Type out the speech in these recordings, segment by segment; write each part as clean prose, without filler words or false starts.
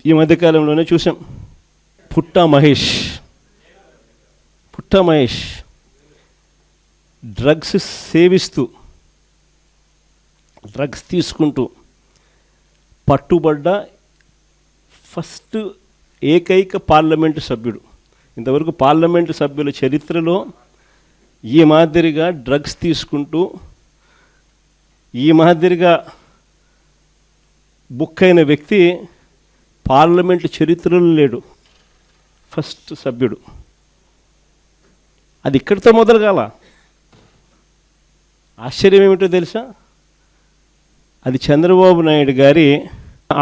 ఈ మధ్యకాలంలోనే చూసాం. పుట్టా మహేష్ డ్రగ్స్ సేవిస్తూ, డ్రగ్స్ తీసుకుంటూ పట్టుబడ్డ ఫస్ట్ ఏకైక పార్లమెంటు సభ్యుడు. ఇంతవరకు పార్లమెంటు సభ్యుల చరిత్రలో ఈ మాదిరిగా డ్రగ్స్ తీసుకుంటూ ఈ మాదిరిగా బుక్ అయిన వ్యక్తి పార్లమెంటు చరిత్రలో లేడు. ఫస్ట్ సభ్యుడు. అది ఇక్కడితో మొదలు కాల. ఆశ్చర్యం ఏమిటో తెలుసా? అది చంద్రబాబు నాయుడు గారి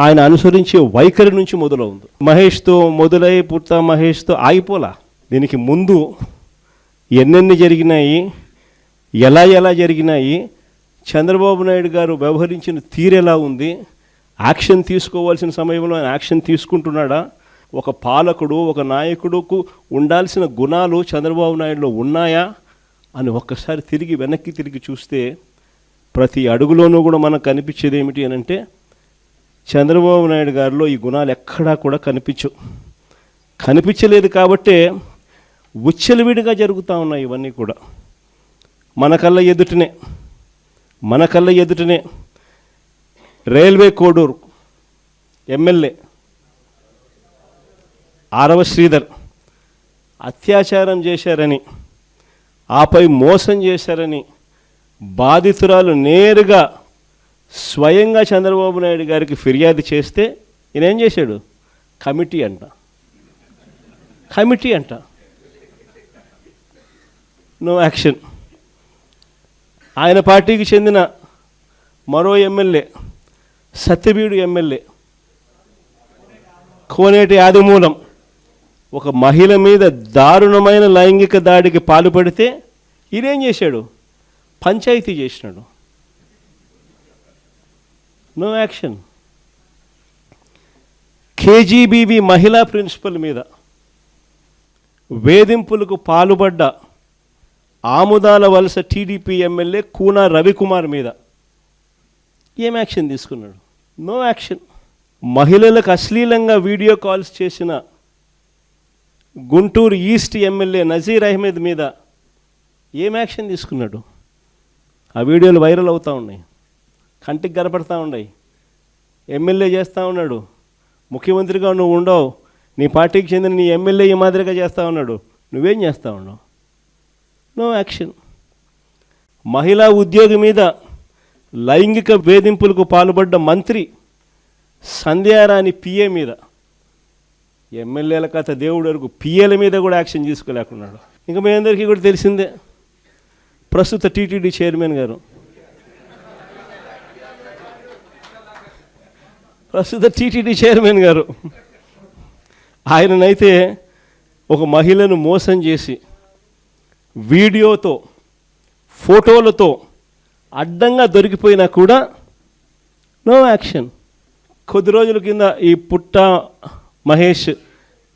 ఆయన అనుసరించే వైఖరి నుంచి మొదలవుంది. మహేష్తో మొదలై పుట్టా మహేష్తో ఆగిపోలా. దీనికి ముందు ఎన్నెన్ని జరిగినాయి, ఎలా జరిగినాయి, చంద్రబాబు నాయుడు గారు వ్యవహరించిన తీరు ఎలా ఉంది, యాక్షన్ తీసుకోవాల్సిన సమయంలో ఆయన యాక్షన్ తీసుకుంటున్నాడా, ఒక పాలకుడు ఒక నాయకుడుకు ఉండాల్సిన గుణాలు చంద్రబాబు నాయుడులో ఉన్నాయా అని ఒక్కసారి వెనక్కి తిరిగి చూస్తే ప్రతి అడుగులోనూ కూడా మనకు కనిపించేది ఏమిటి అని అంటే చంద్రబాబు నాయుడు గారిలో ఈ గుణాలు ఎక్కడా కూడా కనిపించలేదు. కాబట్టే విచ్చలవిడిగా జరుగుతూ ఉన్నాయి ఇవన్నీ కూడా. మన కళ్ళ ఎదుటనే రైల్వే కోడూరు ఎమ్మెల్యే ఆరవ శ్రీధర్ అత్యాచారం చేశారని, ఆపై మోసం చేశారని బాధితురాలు నేరుగా స్వయంగా చంద్రబాబు నాయుడు గారికి ఫిర్యాదు చేస్తే ఈయన ఏం చేశాడు? కమిటీ అంట. No action. ఆయన పార్టీకి చెందిన మరో ఎమ్మెల్యే, సత్యవీడు ఎమ్మెల్యే కోనేటి ఆదిమూలం ఒక మహిళ మీద దారుణమైన లైంగిక దాడికి పాల్పడితే ఈయనేం చేశాడు? పంచాయతీ చేసినాడు. No action. కేజీబీవీ మహిళా ప్రిన్సిపల్ మీద వేధింపులకు పాల్పడ్డ ఆముదాల వలస టీడీపీ ఎమ్మెల్యే కూనా రవికుమార్ మీద ఏం యాక్షన్ తీసుకున్నాడు? No action. మహిళలకు అశ్లీలంగా వీడియో కాల్స్ చేసిన గుంటూరు ఈస్ట్ ఎమ్మెల్యే నజీర్ అహ్మద్ మీద ఏం యాక్షన్ తీసుకున్నాడు? ఆ వీడియోలు వైరల్ అవుతూ ఉన్నాయి, కంటికి కనపడతా ఉన్నాయి. ఎమ్మెల్యే చేస్తూ ఉన్నాడు, ముఖ్యమంత్రిగా నువ్వు ఉండవు, నీ పార్టీకి చెందిన నీ ఎమ్మెల్యే ఈ మాదిరిగా చేస్తూ ఉన్నాడు, నువ్వేం చేస్తూ ఉన్నావు? No action. మహిళా ఉద్యోగి మీద లైంగిక వేధింపులకు పాల్పడ్డ మంత్రి సంధ్యారాణి పిఏ మీద, ఎమ్మెల్యేల కథ దేవుడు వరకు పిఏల మీద కూడా యాక్షన్ తీసుకోలేకున్నాడు. ఇంకా మీ అందరికీ కూడా తెలిసిందే, ప్రస్తుత టీటీడీ చైర్మన్ గారు ఆయననైతే ఒక మహిళను మోసం చేసి వీడియోతో ఫోటోలతో అడ్డంగా దొరికిపోయినా కూడా నో యాక్షన్. కొద్ది రోజుల కింద ఈ పుట్టా మహేష్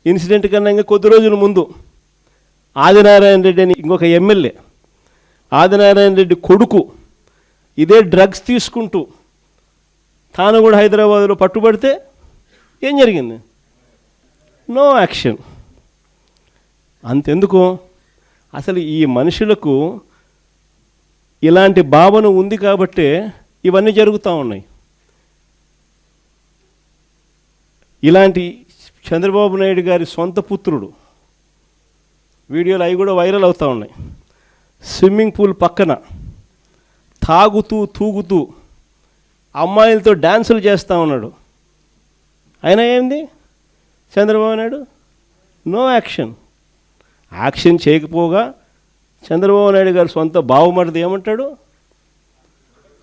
ఇన్సిడెంట్ కన్నా ఇంకా కొద్ది రోజుల ముందు ఆదినారాయణ రెడ్డి అని ఇంకొక ఎమ్మెల్యే, ఆదినారాయణ రెడ్డి కొడుకు ఇదే డ్రగ్స్ తీసుకుంటూ తాను కూడా హైదరాబాద్లో పట్టుబడితే ఏం జరిగింది? No action. అంతెందుకు, అసలు ఈ మనుషులకు ఇలాంటి భావన ఉంది కాబట్టే ఇవన్నీ జరుగుతూ ఉన్నాయి. ఇలాంటి చంద్రబాబు నాయుడు గారి సొంత పుత్రుడు వీడియోలు అవి కూడా వైరల్ అవుతూ ఉన్నాయి. స్విమ్మింగ్ పూల్ పక్కన తాగుతూ తూగుతూ అమ్మాయిలతో డ్యాన్సులు చేస్తూ ఉన్నాడు. అయినా ఏంది Chandrababu Naidu? No action. Action చేయకపోగా చంద్రబాబు నాయుడు గారు సొంత బావమరిది ఏమంటాడు?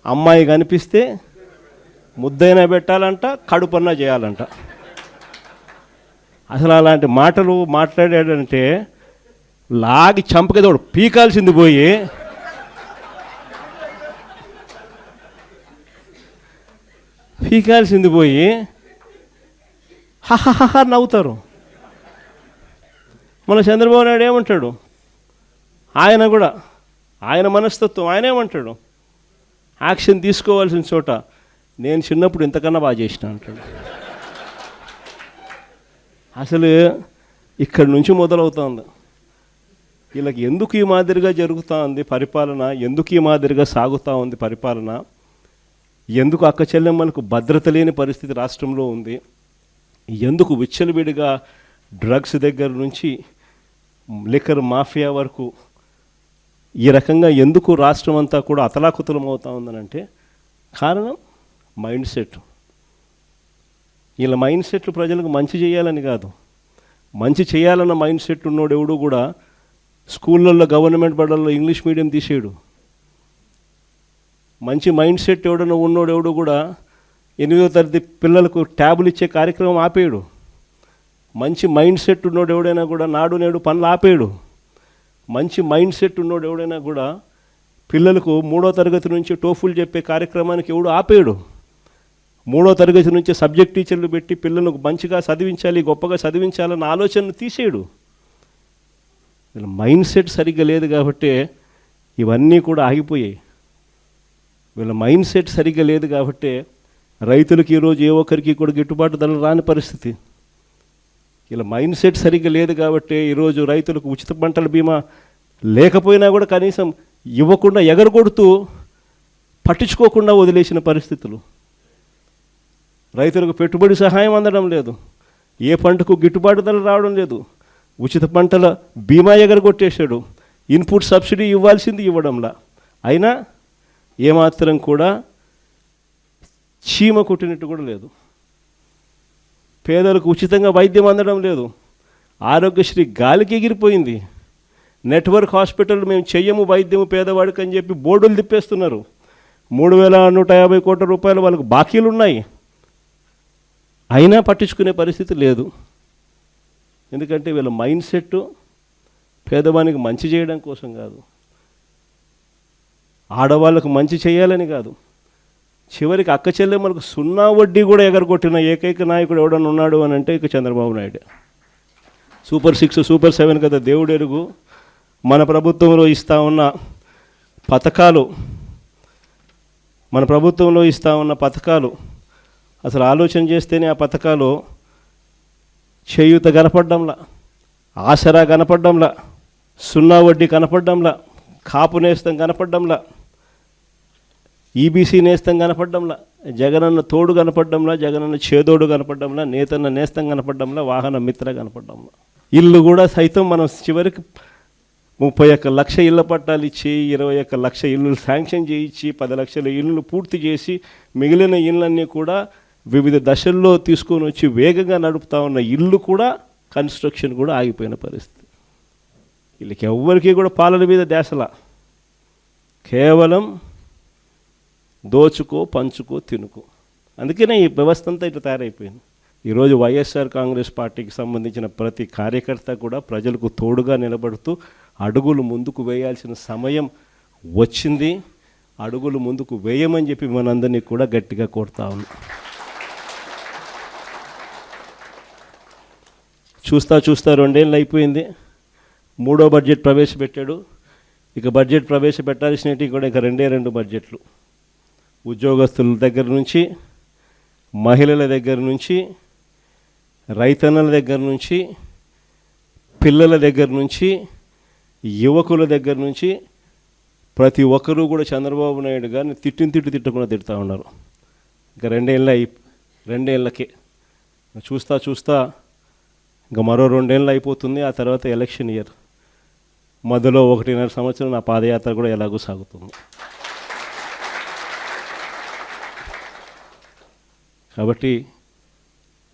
అమ్మాయి కనిపిస్తే ముద్దైనా పెట్టాలంట, కడుపన్నా చేయాలంట. అసలు అలాంటి మాటలు మాట్లాడాడంటే లాగి చంపకదోడు పీకాల్సింది పోయి హహహ నవ్వుతారు. మన చంద్రబాబు నాయుడు ఏమంటాడు? ఆయన కూడా ఆయన మనస్తత్వం ఆయన ఏమంటాడు? యాక్షన్ తీసుకోవాల్సిన చోట నేను చిన్నప్పుడు ఇంతకన్నా బాగా చేసిన అంటాడు. అసలు ఇక్కడి నుంచి మొదలవుతుంది. వీళ్ళకి ఎందుకు ఈ మాదిరిగా జరుగుతూ ఉంది పరిపాలన, ఎందుకు ఈ మాదిరిగా సాగుతూ ఉంది పరిపాలన, ఎందుకు అక్క చెల్లెమ్మలకు భద్రత లేని పరిస్థితి రాష్ట్రంలో ఉంది, ఎందుకు విచ్చలవిడిగా డ్రగ్స్ దగ్గర నుంచి లిక్కర్ మాఫియా వరకు ఈ రకంగా ఎందుకు రాష్ట్రం అంతా కూడా అతలాకుతలం అవుతూ ఉందనంటే కారణం మైండ్ సెట్. వీళ్ళ మైండ్ సెట్లు ప్రజలకు మంచి చేయాలని కాదు, మంచి చేయాలన్న మైండ్ సెట్ ఉన్నోడు ఎవడు కూడా స్కూళ్ళల్లో గవర్నమెంట్ బడుల్లో ఇంగ్లీష్ మీడియం తీసేయడు. మంచి మైండ్ సెట్ ఎవడన్నా ఉన్నోడు ఎవడు కూడా 8వ తరగతి పిల్లలకు ట్యాబులు ఇచ్చే కార్యక్రమం ఆపేయడు. మంచి మైండ్ సెట్ ఉన్నోడు ఎవడైనా కూడా నాడు నేడు పనులు ఆపేయడు. మంచి మైండ్ సెట్ ఉన్నోడు ఎవడైనా కూడా పిల్లలకు 3వ తరగతి నుంచి టోఫుల్ చెప్పే కార్యక్రమానికి ఎవడు ఆపేయడు. 3వ తరగతి నుంచి సబ్జెక్ట్ టీచర్లు పెట్టి పిల్లలకు మంచిగా చదివించాలి, గొప్పగా చదివించాలన్న ఆలోచనను తీసేయడు. వీళ్ళ మైండ్ సెట్ సరిగ్గా లేదు కాబట్టి ఇవన్నీ కూడా ఆగిపోయాయి. వీళ్ళ మైండ్ సెట్ సరిగ్గా లేదు కాబట్టి రైతులకు ఈరోజు ఏ ఒక్కరికి కూడా గిట్టుబాటు ధరలు రాని పరిస్థితి. వీళ్ళ మైండ్ సెట్ సరిగ్గా లేదు కాబట్టి ఈరోజు రైతులకు ఉచిత పంటల బీమా లేకపోయినా కూడా కనీసం ఇవ్వకుండా ఎగరగొడుతూ పట్టించుకోకుండా వదిలేసిన పరిస్థితులు. రైతులకు పెట్టుబడి సహాయం అందడం లేదు, ఏ పంటకు గిట్టుబాటు ధరలు రావడం లేదు, ఉచిత పంటల బీమా ఎగరగొట్టేశాడు, ఇన్పుట్ సబ్సిడీ ఇవ్వాల్సింది ఇవ్వడంలా, అయినా ఏమాత్రం కూడా చీమ కొట్టినట్టు కూడా లేదు. పేదలకు ఉచితంగా వైద్యం అందడం లేదు, ఆరోగ్యశ్రీ గాలికి ఎగిరిపోయింది. నెట్వర్క్ హాస్పిటల్ మేము చెయ్యము వైద్యము పేదవాడికి అని చెప్పి బోర్డులు తిప్పేస్తున్నారు. 3,150 కోట్ల రూపాయలు వాళ్ళకు బాకీలు ఉన్నాయి, అయినా పట్టించుకునే పరిస్థితి లేదు. ఎందుకంటే వీళ్ళ మైండ్ సెట్ పేదవానికి మంచి చేయడం కోసం కాదు, ఆడవాళ్ళకు మంచి చేయాలని కాదు, చివరికి అక్క చెల్లెమ్మలకు 0 వడ్డీ కూడా ఎగరగొట్టిన ఏకైక నాయకుడు ఎవడన్నా ఉన్నాడు అని అంటే ఇక చంద్రబాబు నాయుడు. సూపర్ 6 సూపర్ 7 కదా దేవుడు ఎరుగు. మన ప్రభుత్వంలో ఇస్తూ ఉన్న పథకాలు అసలు ఆలోచన చేస్తేనే ఆ పథకాలు చేయూత కనపడ్డంలా, ఆసరా కనపడ్డంలా, 0 వడ్డీ కనపడ్డంలా, కాపు నేస్తం కనపడ్డంలా, ఈబీసీ నేస్తం కనపడ్డంలా, జగనన్న తోడు కనపడ్డంలా, జగనన్న చేదోడు కనపడ్డంలా, నేతన్న నేస్తం కనపడ్డంలా, వాహన మిత్ర కనపడ్డంలా. ఇల్లు కూడా సైతం మనం చివరికి 31 లక్ష ఇళ్ళ పట్టాలు ఇచ్చి 21 లక్ష ఇళ్ళు శాంక్షన్ చేయించి 10 లక్షల ఇళ్ళు పూర్తి చేసి మిగిలిన ఇళ్ళన్నీ కూడా వివిధ దశల్లో తీసుకొని వచ్చి వేగంగా నడుపుతా ఉన్న ఇల్లు కూడా కన్స్ట్రక్షన్ కూడా ఆగిపోయిన పరిస్థితి. వీళ్ళకి ఎవ్వరికీ కూడా పాలన మీద ధ్యాసలా, కేవలం దోచుకో పంచుకో తినుకో. అందుకనే ఈ వ్యవస్థ అంతా ఇట్లా తయారైపోయింది. ఈరోజు వైఎస్ఆర్ కాంగ్రెస్ పార్టీకి సంబంధించిన ప్రతి కార్యకర్త కూడా ప్రజలకు తోడుగా నిలబడుతూ అడుగులు ముందుకు వేయాల్సిన సమయం వచ్చింది. అడుగులు ముందుకు వేయమని చెప్పి మనందరినీ కూడా గట్టిగా కోరుతా ఉన్నాం. చూస్తా 2 ఏళ్ళు అయిపోయింది, 3వ బడ్జెట్ ప్రవేశపెట్టాడు. ఇక బడ్జెట్ ప్రవేశపెట్టాల్సినవి కూడా ఇక 2 బడ్జెట్లు. ఉద్యోగస్తుల దగ్గర నుంచి, మహిళల దగ్గర నుంచి, రైతన్నల దగ్గర నుంచి, పిల్లల దగ్గర నుంచి, యువకుల దగ్గర నుంచి ప్రతి ఒక్కరూ కూడా చంద్రబాబు నాయుడు గారిని తిట్టకుండా తిడుతూ ఉన్నారు. ఇక 2 ఏళ్ళకే చూస్తా ఇంకా మరో 2 ఏళ్ళు అయిపోతుంది. ఆ తర్వాత ఎలక్షన్ ఇయర్, మధ్యలో 1.5 సంవత్సరం నా పాదయాత్ర కూడా ఎలాగో సాగుతుంది. కాబట్టి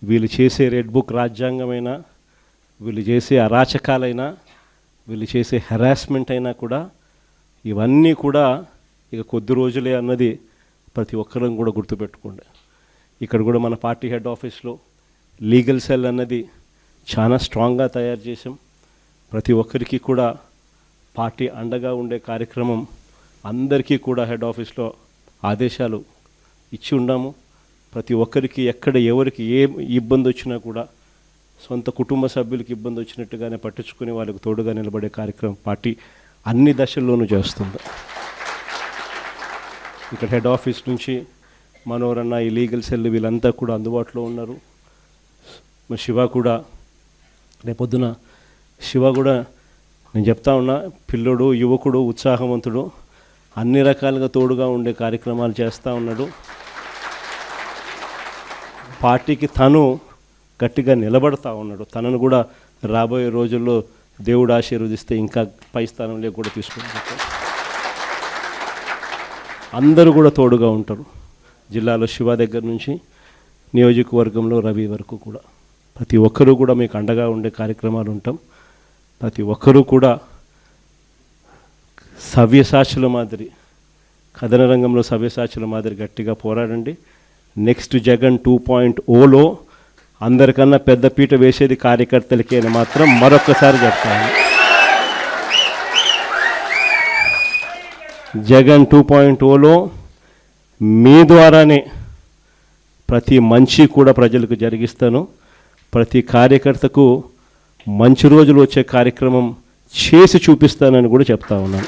వీళ్ళు చేసే రెడ్ బుక్ రాజ్యాంగమైనా, వీళ్ళు చేసే అరాచకాలైనా, వీళ్ళు చేసే హెరాస్మెంట్ అయినా కూడా ఇవన్నీ కూడా ఇక కొద్ది రోజులే అన్నది ప్రతి ఒక్కరం కూడా గుర్తుపెట్టుకోండి. ఇక్కడ కూడా మన పార్టీ హెడ్ ఆఫీస్లో లీగల్ సెల్ అన్నది చాలా స్ట్రాంగ్గా తయారు చేసాం. ప్రతి ఒక్కరికి కూడా పార్టీ అండగా ఉండే కార్యక్రమం అందరికీ కూడా హెడ్ ఆఫీస్లో ఆదేశాలు ఇచ్చి ఉన్నాము. ప్రతి ఒక్కరికి ఎక్కడ ఎవరికి ఏ ఇబ్బంది వచ్చినా కూడా సొంత కుటుంబ సభ్యులకి ఇబ్బంది వచ్చినట్టుగానే పట్టించుకొని వాళ్ళకు తోడుగా నిలబడే కార్యక్రమం పార్టీ అన్ని దశల్లోనూ చేస్తుంది. ఇక్కడ హెడ్ ఆఫీస్ నుంచి మనోరన్న, ఈ లీగల్ సెల్ వీళ్ళంతా కూడా అందుబాటులో ఉన్నారు. మరి శివ కూడా రేపొద్దున శివ కూడా నేను చెప్తా ఉన్నా, పిల్లోడు, యువకుడు, ఉత్సాహవంతుడు, అన్ని రకాలుగా తోడుగా ఉండే కార్యక్రమాలు చేస్తూ ఉన్నాడు. పార్టీకి తను గట్టిగా నిలబడతా ఉన్నాడు. తనను కూడా రాబోయే రోజుల్లో దేవుడు ఆశీర్వదిస్తే ఇంకా పై స్థానంలో కూడా తీసుకుంటారు. అందరూ కూడా తోడుగా ఉంటారు. జిల్లాలో శివ దగ్గర నుంచి నియోజకవర్గంలో రవి వరకు కూడా ప్రతి ఒక్కరూ కూడా మీకు అండగా ఉండే కార్యక్రమాలు ఉంటాం. ప్రతి ఒక్కరూ కూడా సవ్యసాచుల మాదిరి, కథన రంగంలో సవ్యసాచుల మాదిరి గట్టిగా పోరాడండి. నెక్స్ట్ జగన్ 2.0లో అందరికన్నా పెద్ద పీట వేసేది కార్యకర్తలకి అని మాత్రం మరొక్కసారి చెప్తాను. జగన్ 2.0లో మీ ద్వారానే ప్రతి మంచి కూడా ప్రజలకు జరిగిస్తాను. ప్రతి కార్యకర్తకు మంచి రోజులు వచ్చే కార్యక్రమం చేసి చూపిస్తానని కూడా చెప్తా ఉన్నాను.